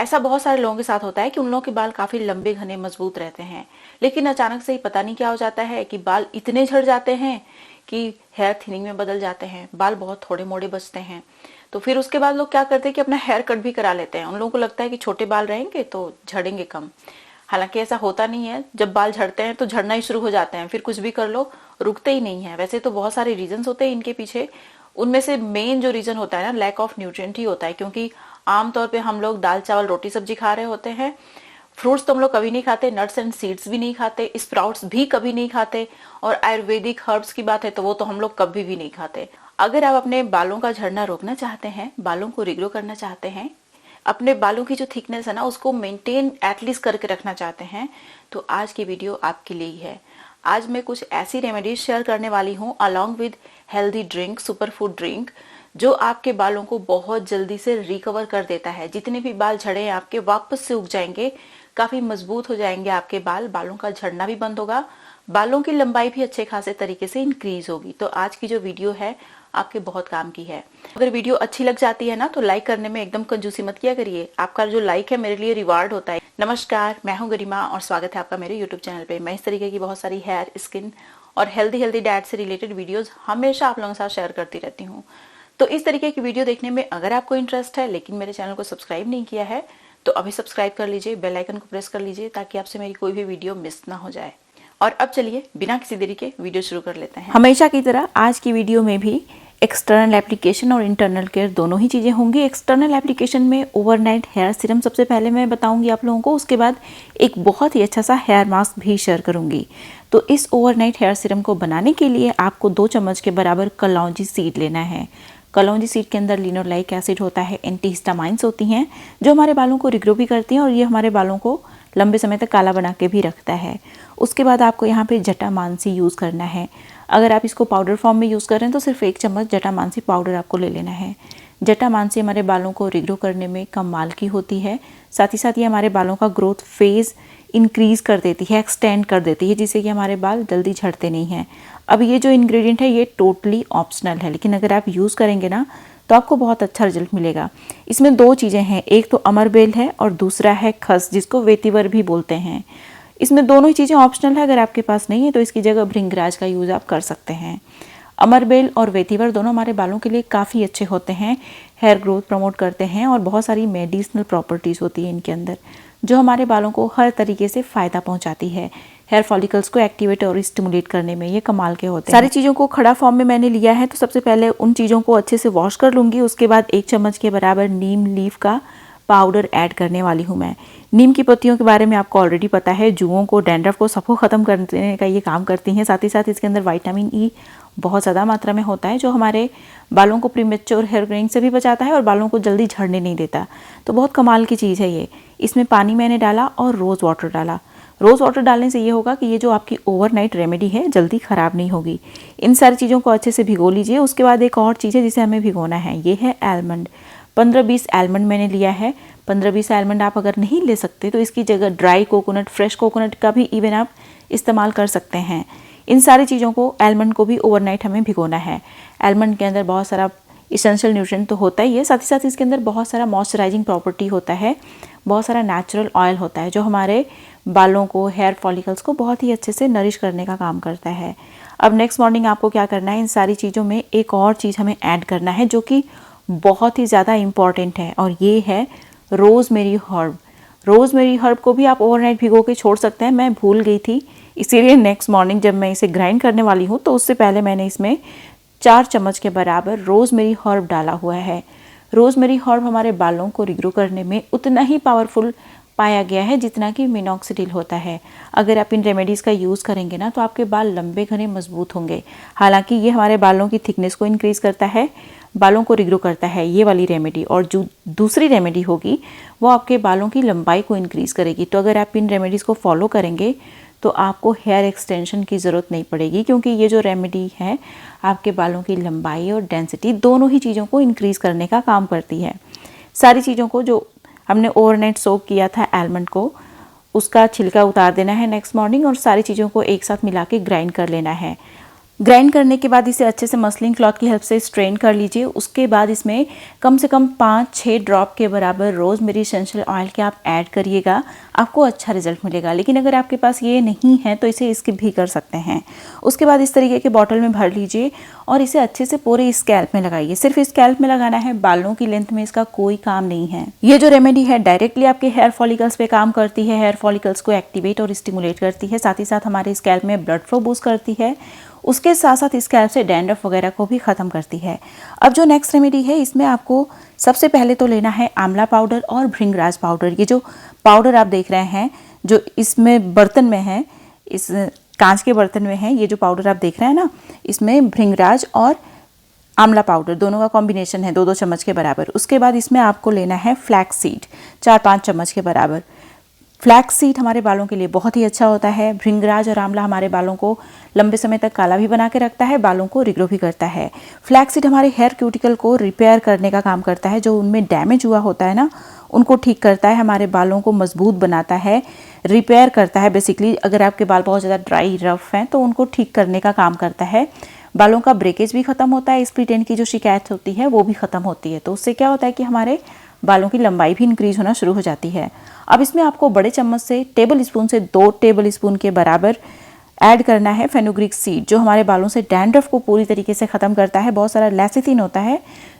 ऐसा बहुत सारे लोगों के साथ होता है कि उन लोगों के बाल काफी लंबे घने मजबूत रहते हैं, लेकिन अचानक से ही पता नहीं क्या हो जाता है कि बाल इतने झड़ जाते हैं कि हेयर थिनिंग में बदल जाते हैं, बाल बहुत थोड़े मोड़े बचते हैं। तो फिर उसके बाद लोग क्या करते हैं कि अपना हेयर कट भी करा लेते हैं। उन लोगों को लगता है कि छोटे बाल रहेंगे तो झड़ेंगे कम। हालांकि ऐसा होता नहीं है। जब बाल झड़ते हैं तो झड़ना ही शुरू हो जाते हैं, फिर कुछ भी कर लो रुकते ही नहीं है। वैसे तो बहुत सारे रीजन होते हैं इनके पीछे। उनमें से मेन जो रीजन होता है ना, लैक ऑफ न्यूट्रिएंट ही होता है। क्योंकि आमतौर पे हम लोग दाल चावल रोटी सब्जी खा रहे होते हैं, फ्रूट्स तो हम लोग कभी नहीं खाते, नट्स एंड सीड्स भी नहीं खाते, स्प्राउट्स भी कभी नहीं खाते, और आयुर्वेदिक हर्ब्स की बात है तो वो तो हम लोग कभी भी नहीं खाते। अगर आप अपने बालों का झड़ना रोकना चाहते हैं, बालों को रिग्रो करना चाहते हैं, अपने बालों की जो थिकनेस है ना उसको मेंटेन एटलीस्ट करके रखना चाहते हैं, तो आज की वीडियो आपके लिए ही है। आज मैं कुछ ऐसी रेमेडीज शेयर करने वाली हूँ along with healthy drink, super food drink, जो आपके बालों को बहुत जल्दी से रिकवर कर देता है। जितने भी बाल झड़े हैं आपके वापस से उग जाएंगे, काफी मजबूत हो जाएंगे आपके बाल, बालों का झड़ना भी बंद होगा, बालों की लंबाई भी अच्छे खासे तरीके से इंक्रीज होगी। तो आज की जो वीडियो है आपके बहुत काम की है। अगर वीडियो अच्छी लग जाती है ना तो लाइक करने में एकदम कंजूसी मत किया करिए। आपका जो लाइक है मेरे लिए रिवार्ड होता है। नमस्कार, मैं हूं गरिमा और स्वागत है आपका मेरे यूट्यूब चैनल पे। मैं इस तरीके की बहुत सारी हेयर, स्किन और हेल्दी डाइट से रिलेटेड वीडियोस हमेशा आप लोगों के साथ शेयर करती रहती हूँ। तो इस तरीके की वीडियो देखने में अगर आपको इंटरेस्ट है लेकिन मेरे चैनल को सब्सक्राइब नहीं किया है तो अभी सब्सक्राइब कर लीजिए, बेल आइकन को प्रेस कर लीजिए ताकि आपसे मेरी कोई भी वीडियो मिस ना हो जाए। और अब चलिए बिना किसी देरी के वीडियो शुरू कर लेते हैं। हमेशा की तरह आज की वीडियो में भी एक्सटर्नल एप्लीकेशन और इंटरनल केयर दोनों ही चीज़ें होंगी। एक्सटर्नल एप्लीकेशन में ओवरनाइट हेयर सीरम सबसे पहले मैं बताऊंगी आप लोगों को, उसके बाद एक बहुत ही अच्छा सा हेयर मास्क भी शेयर करूंगी। तो इस ओवरनाइट हेयर सीरम को बनाने के लिए आपको 2 चम्मच के बराबर कलौंजी सीड लेना है। कलौंजी सीड के अंदर लिनोलेइक एसिड होता है, एंटीहिस्टामाइंस होती हैं जो हमारे बालों को रिग्रो भी करती हैं और ये हमारे बालों को लंबे समय तक काला बना के भी रखता है। उसके बाद आपको यहाँ पे जटामांसी यूज़ करना है। अगर आप इसको पाउडर फॉर्म में यूज़ कर रहे हैं तो सिर्फ 1 चम्मच जटामांसी पाउडर आपको ले लेना है। जटामांसी हमारे बालों को रिग्रो करने में कमाल की होती है। साथ ही साथ ये हमारे बालों का ग्रोथ फेज़ इंक्रीज कर देती है, एक्सटेंड कर देती है, जिससे कि हमारे बाल जल्दी झड़ते नहीं हैं। अब ये जो इंग्रेडिएंट है ये टोटली ऑप्शनल है, लेकिन अगर आप यूज़ करेंगे ना तो आपको बहुत अच्छा रिजल्ट मिलेगा। इसमें 2 चीज़ें हैं, एक तो अमरबेल है और दूसरा है खस, जिसको वेतिवर भी बोलते हैं। इसमें दोनों ही चीज़ें ऑप्शनल है। अगर आपके पास नहीं है तो इसकी जगह भृंगराज का यूज़ आप कर सकते हैं। अमरबेल और वेतिवर दोनों हमारे बालों के लिए काफ़ी अच्छे होते हैं, हेयर ग्रोथ प्रमोट करते हैं और बहुत सारी मेडिसिनल प्रॉपर्टीज़ होती है इनके अंदर जो हमारे बालों को हर तरीके से फ़ायदा पहुंचाती है। हेयर फॉलिकल्स को एक्टिवेट और स्टिमुलेट करने में ये कमाल के होते हैं। सारी चीज़ों को खड़ा फॉर्म में मैंने लिया है, तो सबसे पहले उन चीज़ों को अच्छे से वॉश कर लूँगी। उसके बाद 1 चम्मच के बराबर नीम लीफ का पाउडर ऐड करने वाली हूँ मैं। नीम की पत्तियों के बारे में आपको ऑलरेडी पता है, जुओं को, डैंड्रफ को, सबको ख़त्म करने का ये काम करती हैं। साथ ही साथ इसके अंदर विटामिन ई बहुत ज़्यादा मात्रा में होता है जो हमारे बालों को प्रीमेच्योर हेयर ग्रोइंग से भी बचाता है और बालों को जल्दी झड़ने नहीं देता। तो बहुत कमाल की चीज़ है ये। इसमें पानी मैंने डाला और रोज़ वाटर डाला। रोज़ वाटर डालने से ये होगा कि ये जो आपकी ओवरनाइट रेमेडी है जल्दी ख़राब नहीं होगी। इन सारी चीज़ों को अच्छे से भिगो लीजिए। उसके बाद एक और चीज़ है जिसे हमें भिगोना है, ये है आलमंड। 15-20 आलमंड मैंने लिया है। 15-20 आलमंड आप अगर नहीं ले सकते तो इसकी जगह ड्राई कोकोनट, फ्रेश कोकोनट का भी इवन आप इस्तेमाल कर सकते हैं। इन सारी चीज़ों को, आलमंड को भी ओवरनाइट हमें भिगोना है। आलमंड के अंदर बहुत सारा इसेंशियल न्यूट्रिएंट तो होता ही है, साथ ही साथ इसके अंदर बहुत सारा मॉइस्चराइजिंग प्रॉपर्टी होता है, बहुत सारा नेचुरल ऑयल होता है जो हमारे बालों को, हेयर फॉलिकल्स को बहुत ही अच्छे से नरिश करने का काम करता है। अब नेक्स्ट मॉर्निंग आपको क्या करना है, इन सारी चीज़ों में एक और चीज़ हमें ऐड करना है जो कि बहुत ही ज़्यादा इम्पॉर्टेंट है, और ये है रोज़मेरी हर्ब। रोज़मेरी हर्ब को भी आप ओवरनाइट भिगो के छोड़ सकते हैं। मैं भूल गई थी, इसीलिए नेक्स्ट मॉर्निंग जब मैं इसे ग्राइंड करने वाली हूँ तो उससे पहले मैंने इसमें 4 चम्मच के बराबर रोज़मेरी हर्ब डाला हुआ है। रोज़मेरी हर्ब हमारे बालों को रिग्रो करने में उतना ही पावरफुल पाया गया है जितना कि मिनॉक्सिडिल होता है। अगर आप इन रेमेडीज़ का यूज़ करेंगे ना तो आपके बाल लंबे घने मजबूत होंगे। हालांकि ये हमारे बालों की थिकनेस को इंक्रीज़ करता है, बालों को रिग्रो करता है ये वाली रेमेडी, और जो दूसरी रेमेडी होगी वो आपके बालों की लंबाई को इंक्रीज़ करेगी। तो अगर आप इन रेमेडीज़ को फॉलो करेंगे तो आपको हेयर एक्सटेंशन की ज़रूरत नहीं पड़ेगी, क्योंकि ये जो रेमेडी है आपके बालों की लंबाई और डेंसिटी दोनों ही चीज़ों को इंक्रीज़ करने का काम करती है। सारी चीज़ों को जो हमने ओवरनाइट सोक किया था आलमंड को, उसका छिलका उतार देना है नेक्स्ट मॉर्निंग और सारी चीज़ों को एक साथ मिला के ग्राइंड कर लेना है। ग्राइंड करने के बाद इसे अच्छे से मसलिन क्लॉथ की हेल्प से स्ट्रेन कर लीजिए। उसके बाद इसमें कम से कम 5-6 ड्रॉप के बराबर रोज़मेरी एसेंशियल ऑयल के आप ऐड करिएगा, आपको अच्छा रिजल्ट मिलेगा। लेकिन अगर आपके पास ये नहीं है तो इसे स्किप भी कर सकते हैं। उसके बाद इस तरीके के बॉटल में भर लीजिए और इसे अच्छे से पूरे स्कैल्प में लगाइए। सिर्फ स्कैल्प में लगाना है, बालों की लेंथ में इसका कोई काम नहीं है। ये जो रेमेडी है डायरेक्टली आपके हेयर फॉलिकल्स पे काम करती है, हेयर फॉलिकल्स को एक्टिवेट और स्टिमुलेट करती है, साथ ही साथ हमारे स्कैल्प में ब्लड फ्लो बूस्ट करती है। उसके साथ साथ स्कैल्प से डैंड्रफ वगैरह को भी ख़त्म करती है। अब जो नेक्स्ट रेमेडी है, इसमें आपको सबसे पहले तो लेना है आंवला पाउडर और भृंगराज पाउडर। ये जो पाउडर आप देख रहे हैं, जो इसमें बर्तन में है, इस कांच के बर्तन में है, ये जो पाउडर आप देख रहे हैं ना, इसमें भृंगराज और आंवला पाउडर दोनों का कॉम्बिनेशन है 2-2 चम्मच के बराबर। उसके बाद इसमें आपको लेना है फ्लैक्स सीड 4-5 चम्मच के बराबर। फ्लैक्स सीड हमारे बालों के लिए बहुत ही अच्छा होता है। भृंगराज और आंवला हमारे बालों को लंबे समय तक काला भी बना के रखता है, बालों को रिग्रो भी करता है। फ्लैक्स सीड हमारे हेयर क्यूटिकल को रिपेयर करने का काम करता है, जो उनमें डैमेज हुआ होता है ना, उनको ठीक करता है, हमारे बालों को मजबूत बनाता है, रिपेयर करता है। बेसिकली अगर आपके बाल बहुत ज़्यादा ड्राई रफ हैं तो उनको ठीक करने का काम करता है। बालों का ब्रेकेज भी ख़त्म होता है, स्प्लिट एंड की जो शिकायत होती है वो भी ख़त्म होती है। तो उससे क्या होता है कि हमारे बालों की लंबाई भी इंक्रीज होना शुरू हो जाती है। अब इसमें आपको बड़े चम्मच से टेबल स्पून से 2 टेबल स्पून के बराबर ऐड करना है फेनुग्रीक सीड, जो हमारे बालों से डैंड्रफ को पूरी तरीके से ख़त्म करता है। बहुत सारा लेसिथिन होता है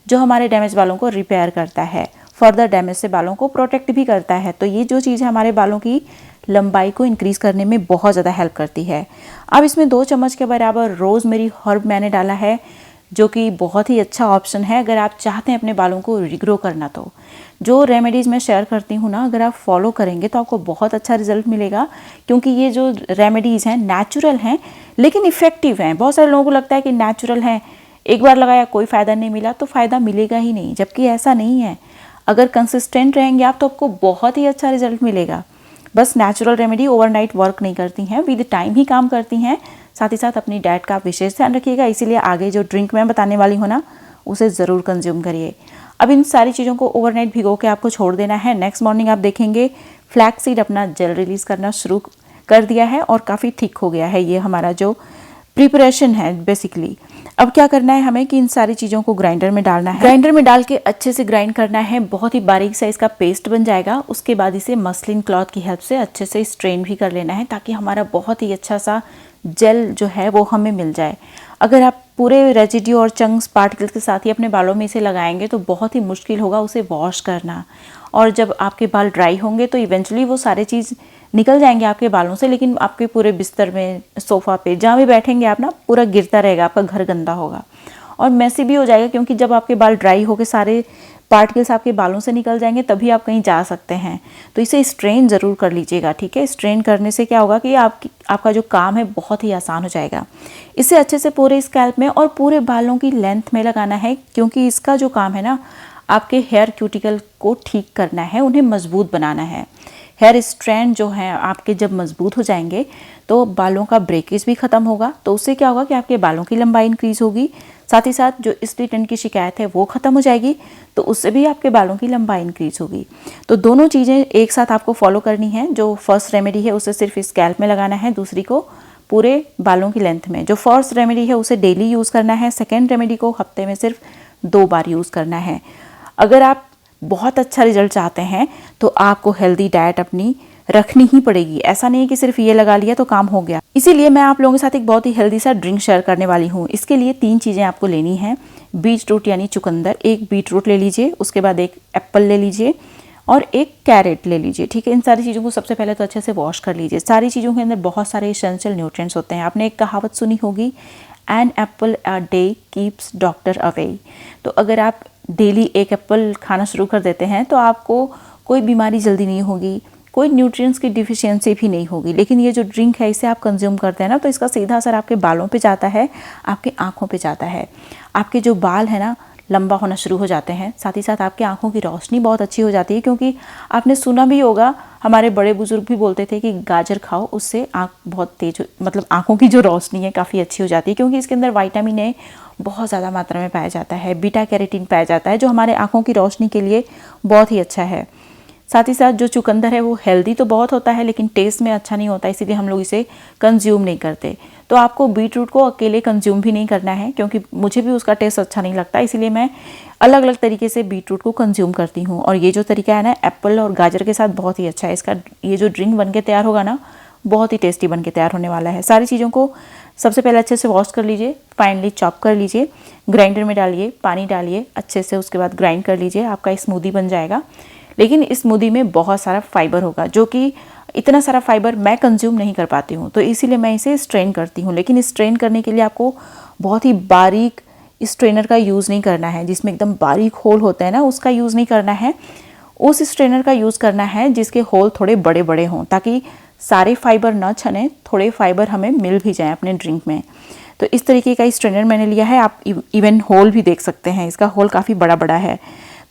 जो हमारे डैमेज बालों को रिपेयर करता है, फर्दर डैमेज से बालों को प्रोटेक्ट भी करता है। तो ये जो चीज़ है हमारे बालों की लंबाई को इंक्रीज करने में बहुत ज़्यादा हेल्प करती है। अब इसमें 2 चम्मच के बराबर रोज़मेरी हर्ब मैंने डाला है, जो कि बहुत ही अच्छा ऑप्शन है अगर आप चाहते हैं अपने बालों को रिग्रो करना। तो जो रेमेडीज़ मैं शेयर करती हूँ ना, अगर आप फॉलो करेंगे तो आपको बहुत अच्छा रिजल्ट मिलेगा, क्योंकि ये जो रेमेडीज़ हैं नेचुरल हैं लेकिन इफ़ेक्टिव हैं। बहुत सारे लोगों को लगता है कि नेचुरल हैं, एक बार लगाया कोई फ़ायदा नहीं मिला तो फ़ायदा मिलेगा ही नहीं, जबकि ऐसा नहीं है। अगर कंसिस्टेंट रहेंगे आप तो आपको बहुत ही अच्छा रिजल्ट मिलेगा। बस नेचुरल रेमेडी ओवरनाइट वर्क नहीं करती हैं, विद टाइम ही काम करती हैं। साथ ही साथ अपनी डाइट का आप विशेष ध्यान रखिएगा, इसीलिए आगे जो ड्रिंक मैं बताने वाली हूँ ना, उसे ज़रूर कंज्यूम करिए। अब इन सारी चीज़ों को ओवरनाइट भिगो के आपको छोड़ देना है। नेक्स्ट मॉर्निंग आप देखेंगे फ्लैक्स सीड अपना जेल रिलीज़ करना शुरू कर दिया है और काफ़ी थिक हो गया है। ये हमारा जो प्रिपरेशन है बेसिकली। अब क्या करना है हमें कि इन सारी चीज़ों को ग्राइंडर में डालना है। ग्राइंडर में डाल के अच्छे से ग्राइंड करना है, बहुत ही बारीक सा इसका पेस्ट बन जाएगा। उसके बाद इसे मसलिन क्लॉथ की हेल्प से अच्छे से स्ट्रेन भी कर लेना है, ताकि हमारा बहुत ही अच्छा सा जेल जो है वो हमें मिल जाए। अगर आप पूरे रेजिड्यू और चंक्स पार्टिकल्स के साथ ही अपने बालों में इसे लगाएंगे तो बहुत ही मुश्किल होगा उसे वॉश करना, और जब आपके बाल ड्राई होंगे तो इवेंचुअली वो सारे चीज़ निकल जाएंगे आपके बालों से, लेकिन आपके पूरे बिस्तर में, सोफ़ा पे, जहाँ भी बैठेंगे आप ना, पूरा गिरता रहेगा, आपका घर गंदा होगा और मैसी भी हो जाएगा। क्योंकि जब आपके बाल ड्राई होकर सारे पार्टिकल्स आपके बालों से निकल जाएंगे तभी आप कहीं जा सकते हैं। तो इसे स्ट्रेन ज़रूर कर लीजिएगा, ठीक है। स्ट्रेन करने से क्या होगा कि आपका जो काम है बहुत ही आसान हो जाएगा। इसे अच्छे से पूरे स्कैल्प में और पूरे बालों की लेंथ में लगाना है, क्योंकि इसका जो काम है ना, आपके हेयर क्यूटिकल को ठीक करना है, उन्हें मजबूत बनाना है। हेयर स्ट्रैंड जो है आपके जब मजबूत हो जाएंगे तो बालों का ब्रेकेज भी ख़त्म होगा। तो उससे क्या होगा कि आपके बालों की लंबाई इंक्रीज होगी, साथ ही साथ जो स्प्लिट एंड की शिकायत है वो ख़त्म हो जाएगी, तो उससे भी आपके बालों की लंबाई इंक्रीज होगी। तो दोनों चीज़ें एक साथ आपको फॉलो करनी है। जो फर्स्ट रेमेडी है उसे सिर्फ स्कैल्प में लगाना है, दूसरी को पूरे बालों की लेंथ में। जो फर्स्ट रेमेडी है उसे डेली यूज़ करना है, सेकेंड रेमेडी को हफ्ते में सिर्फ 2 बार यूज़ करना है। अगर आप बहुत अच्छा रिजल्ट चाहते हैं तो आपको हेल्दी डाइट अपनी रखनी ही पड़ेगी। ऐसा नहीं है कि सिर्फ ये लगा लिया तो काम हो गया। इसीलिए मैं आप लोगों के साथ एक बहुत ही हेल्दी सा ड्रिंक शेयर करने वाली हूँ। इसके लिए 3 चीज़ें आपको लेनी है। बीट रूट यानी चुकंदर, 1 बीट रूट ले लीजिए, उसके बाद 1 एप्पल ले लीजिए और 1 कैरेट ले लीजिए, ठीक है। इन सारी चीज़ों को सबसे पहले तो अच्छे से वॉश कर लीजिए। सारी चीज़ों के अंदर बहुत सारे एसेंशियल न्यूट्रिएंट्स होते हैं। आपने एक कहावत सुनी होगी, an apple a day keeps doctor away. तो अगर आप डेली 1 एप्पल खाना शुरू कर देते हैं तो आपको कोई बीमारी जल्दी नहीं होगी, कोई न्यूट्रिएंट्स की डिफिशियंसी भी नहीं होगी। लेकिन ये जो ड्रिंक है इसे आप कंज्यूम करते हैं ना, तो इसका सीधा असर आपके बालों पे जाता है, आपके आँखों पे जाता है। आपके जो बाल है ना लंबा होना शुरू हो जाते हैं, साथ ही साथ आपकी आँखों की रोशनी बहुत अच्छी हो जाती है। क्योंकि आपने सुना भी होगा, हमारे बड़े बुजुर्ग भी बोलते थे कि गाजर खाओ, उससे आँख बहुत तेज, मतलब आँखों की जो रोशनी है काफ़ी अच्छी हो जाती है। क्योंकि इसके अंदर विटामिन ए बहुत ज़्यादा मात्रा में पाया जाता है, बीटा कैरोटीन पाया जाता है, जो हमारे आँखों की रोशनी के लिए बहुत ही अच्छा है। साथ ही साथ जो चुकंदर है वो हेल्दी तो बहुत होता है लेकिन टेस्ट में अच्छा नहीं होता, इसीलिए हम लोग इसे कंज्यूम नहीं करते। तो आपको बीट रूट को अकेले कंज्यूम भी नहीं करना है, क्योंकि मुझे भी उसका टेस्ट अच्छा नहीं लगता, इसीलिए मैं अलग अलग तरीके से बीट रूट को कंज्यूम करती हूँ। और ये जो तरीका है ना, एप्पल और गाजर के साथ बहुत ही अच्छा है। इसका ये जो ड्रिंक बन के तैयार होगा ना, बहुत ही टेस्टी बन के तैयार होने वाला है। सारी चीज़ों को सबसे पहले अच्छे से वॉश कर लीजिए, फाइनली चॉप कर लीजिए, ग्राइंडर में डालिए, पानी डालिए अच्छे से, उसके बाद ग्राइंड कर लीजिए, आपका स्मूदी बन जाएगा। लेकिन इस स्मूदी में बहुत सारा फाइबर होगा, जो कि इतना सारा फाइबर मैं कंज्यूम नहीं कर पाती हूँ, तो इसीलिए मैं इसे स्ट्रेन करती हूँ। लेकिन स्ट्रेन करने के लिए आपको बहुत ही बारीक स्ट्रेनर का यूज़ नहीं करना है, जिसमें एकदम बारीक होल होता है ना, उसका यूज़ नहीं करना है। उस स्ट्रेनर का यूज़ करना है जिसके होल थोड़े बड़े बड़े हों, ताकि सारे फाइबर ना छने, थोड़े फाइबर हमें मिल भी जाएं अपने ड्रिंक में। तो इस तरीके का स्ट्रेनर मैंने लिया है। आप इवन होल भी देख सकते हैं, इसका होल काफ़ी बड़ा बड़ा है।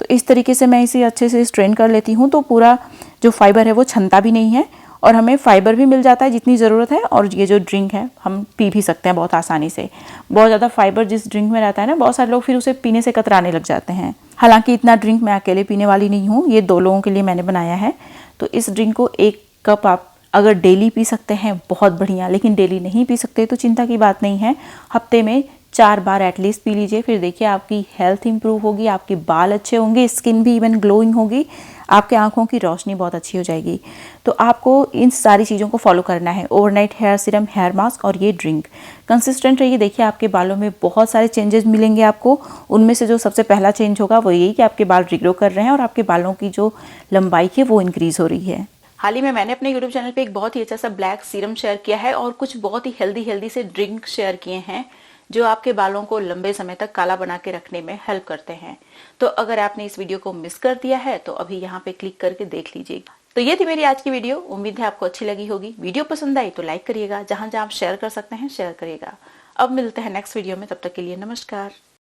तो इस तरीके से मैं इसे अच्छे से स्ट्रेन कर लेती हूँ, तो पूरा जो फाइबर है वो छनता भी नहीं है और हमें फाइबर भी मिल जाता है जितनी ज़रूरत है, और ये जो ड्रिंक है हम पी भी सकते हैं बहुत आसानी से। बहुत ज़्यादा फाइबर जिस ड्रिंक में रहता है ना, बहुत सारे लोग फिर उसे पीने से कतराने लग जाते हैं। हालांकि इतना ड्रिंक मैं अकेले पीने वाली नहीं हूँ, ये 2 लोगों के लिए मैंने बनाया है। तो इस ड्रिंक को 1 कप आप अगर डेली पी सकते हैं बहुत बढ़िया, लेकिन डेली नहीं पी सकते तो चिंता की बात नहीं है, हफ्ते में 4 बार एटलीस्ट पी लीजिए। फिर देखिए आपकी हेल्थ इंप्रूव होगी, आपके बाल अच्छे होंगे, स्किन भी इवन ग्लोइंग होगी, आपके आंखों की रोशनी बहुत अच्छी हो जाएगी। तो आपको इन सारी चीज़ों को फॉलो करना है, overnight hair serum, hair mask और ये ड्रिंक। कंसिस्टेंट रहिए, देखिए आपके बालों में बहुत सारे चेंजेस मिलेंगे आपको। उनमें से जो सबसे पहला चेंज होगा वो यही कि आपके बाल रिग्रो कर रहे हैं और आपके बालों की जो लंबाई है वो इंक्रीज हो रही है। हाल ही में मैंने अपने YouTube चैनल पे एक बहुत ही अच्छा सा ब्लैक सीरम शेयर किया है और कुछ बहुत ही हेल्दी से ड्रिंक शेयर किए हैं जो आपके बालों को लंबे समय तक काला बना के रखने में हेल्प करते हैं। तो अगर आपने इस वीडियो को मिस कर दिया है तो अभी यहाँ पे क्लिक करके देख लीजिए। तो ये थी मेरी आज की वीडियो, उम्मीद है आपको अच्छी लगी होगी। वीडियो पसंद आई तो लाइक करिएगा, जहां जहां आप शेयर कर सकते हैं शेयर करिएगा। अब मिलते हैं नेक्स्ट वीडियो में, तब तक के लिए नमस्कार।